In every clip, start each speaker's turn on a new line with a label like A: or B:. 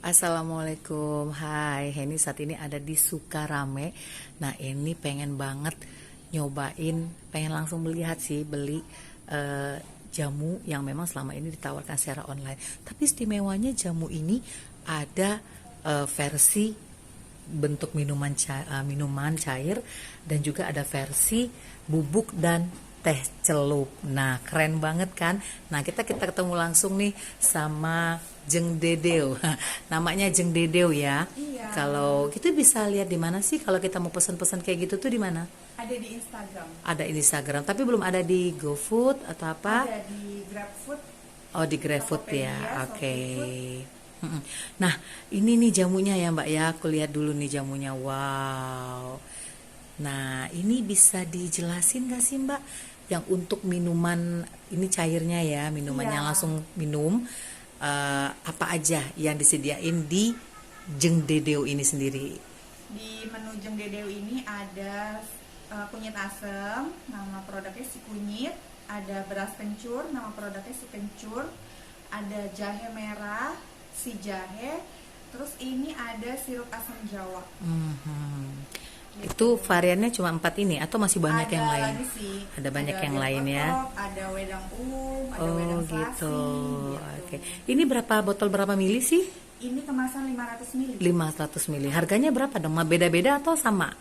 A: Assalamualaikum, hai Heni saat ini ada di Sukarame. Nah ini pengen banget nyobain, pengen langsung melihat sih beli jamu yang memang selama ini ditawarkan secara online. Tapi istimewanya jamu ini ada versi bentuk minuman cair dan juga ada versi bubuk dan teh celup. Nah, keren banget kan? Nah, kita ketemu langsung nih sama Jeng Dedeo. Namanya Jeng Dedeo ya.
B: Iya.
A: Kalau kita bisa lihat di mana sih kalau kita mau pesan-pesan kayak gitu tuh di mana?
B: Ada di Instagram.
A: Ada di Instagram, tapi belum ada di GoFood atau apa?
B: Ada di GrabFood.
A: Oh, di GrabFood ya.
B: Tokopedia,
A: Oke.
B: Shopee
A: Mm-mm. Nah, ini nih jamunya ya, Mbak ya. Aku lihat dulu nih jamunya. Wow. Nah, ini bisa dijelasin gak sih Mbak? Yang untuk minuman ini cairnya ya, minumannya
B: Iya.
A: langsung minum. Apa aja yang disediain di Jeng Dedeo ini sendiri?
B: Di menu Jeng Dedeo ini ada kunyit asem, nama produknya si kunyit. Ada beras kencur, nama produknya si kencur. Ada jahe merah, si jahe. Terus ini ada sirup asam jawa.
A: Mhm. Itu variannya cuma 4 ini atau masih banyak
B: Ada
A: yang lain?
B: lagi sih.
A: Ada banyak yang
B: bir
A: lain ya.
B: kotok, ada wedang ada
A: Oh
B: wedang
A: gitu.
B: selasi,
A: Oke.
B: gitu.
A: Ini berapa botol berapa mili sih?
B: Ini kemasan 500 ml.
A: 500 mili. Harganya berapa dong? Beda-beda atau sama?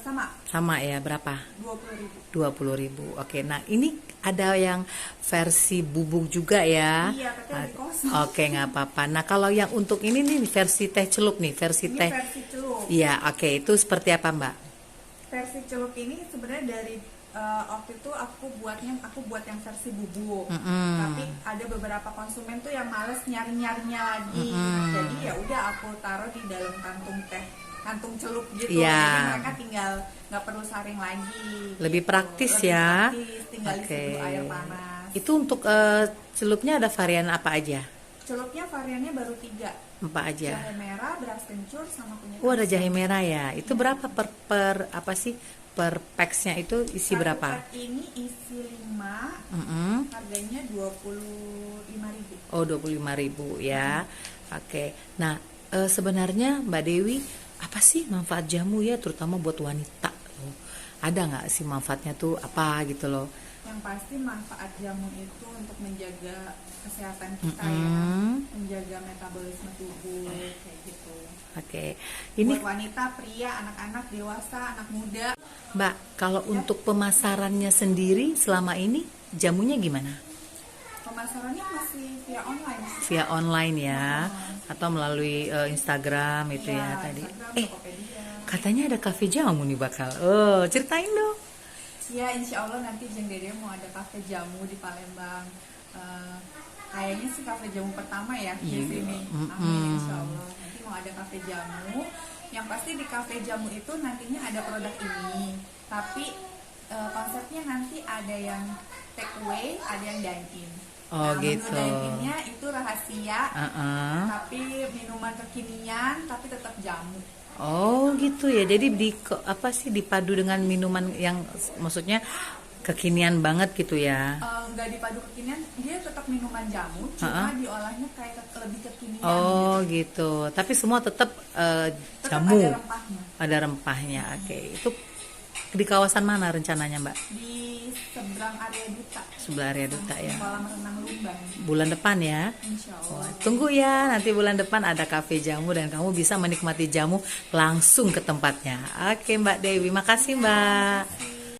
B: Sama
A: Sama ya, berapa?
B: 20.000.
A: 20.000. Oke, nah ini ada yang versi bubuk juga ya.
B: Iya, tapi lagi kosong.
A: Oke, nggak apa-apa. Nah, kalau yang untuk ini nih versi teh celup nih, versi
B: Ini
A: teh.
B: versi celup.
A: Iya, oke. Itu seperti apa, Mbak?
B: Versi celup ini sebenarnya dari waktu itu aku buat yang versi bubuk.
A: Mm-mm.
B: Tapi ada beberapa konsumen tuh yang males nyari-nyarinya lagi. Jadi ya udah aku taruh di dalam kantung celup gitu.
A: Iya.
B: Jadi mereka tinggal nggak perlu saring lagi.
A: Lebih
B: gitu.
A: praktis
B: Lebih
A: ya.
B: praktis, tinggal isi
A: Oke.
B: dulu air panas.
A: Itu untuk celupnya ada varian apa aja?
B: Celupnya variannya baru 3.
A: Apa aja?
B: Jahe merah, beras kencur, sama kunyit
A: Oh, ada
B: asam.
A: jahe merah ya. Itu berapa per apa sih? Per packsnya itu isi
B: Satu
A: berapa?
B: pack ini isi 5,
A: Mm-mm.
B: harganya 25.000.
A: Oh, 25.000 ya. Oke. Nah, sebenarnya Mbak Dewi, apa sih manfaat jamu ya, terutama buat wanita? Oh, ada nggak sih manfaatnya tuh apa gitu loh?
B: Yang pasti manfaat jamu itu untuk menjaga kesehatan kita ya,
A: Mm-mm.
B: menjaga metabolisme tubuh kayak gitu.
A: Oke. Ini
B: Buat wanita, pria, anak-anak, dewasa, anak muda.
A: Mbak, kalau untuk pemasarannya sendiri selama ini jamunya gimana?
B: Pemasarannya masih via online.
A: Via online ya, atau melalui Instagram itu ya
B: Iya,
A: tadi.
B: Instagram, Tokopedia.
A: Katanya ada kafe jamu nih bakal. Oh, ceritain dong.
B: Ya, insya Allah nanti Jeng Dede mau ada kafe jamu di Palembang. Kayaknya sih kafe jamu pertama ya di
A: Iya.
B: sini. Amin, insya Allah. Nanti mau ada kafe jamu. Yang pasti di kafe jamu itu nantinya ada produk ini. Tapi konsepnya nanti ada yang take away, ada yang dine in.
A: Oh,
B: Menu
A: gitu.
B: dine innya itu rahasia.
A: Uh-uh.
B: Tapi minuman kekinian, tapi tetap jamu.
A: Oh gitu ya. Jadi apa sih dipadu dengan minuman yang maksudnya kekinian banget gitu ya.
B: Nggak dipadu kekinian, dia tetap minuman jamu, cuma
A: Ha-ha.
B: diolahnya kayak lebih kekinian.
A: Oh
B: gitu.
A: gitu. Tapi semua tetap
B: Tetap
A: jamu.
B: ada rempahnya.
A: Ada rempahnya. Oke. Itu di kawasan mana rencananya, Mbak?
B: Di seberang area duta,
A: Sebelah area duta ya.
B: kolam renang Lumban,
A: Bulan depan ya.
B: insya Allah.
A: Tunggu ya, nanti bulan depan ada kafe jamu dan kamu bisa menikmati jamu langsung ke tempatnya. Oke Mbak Dewi, makasih Mbak.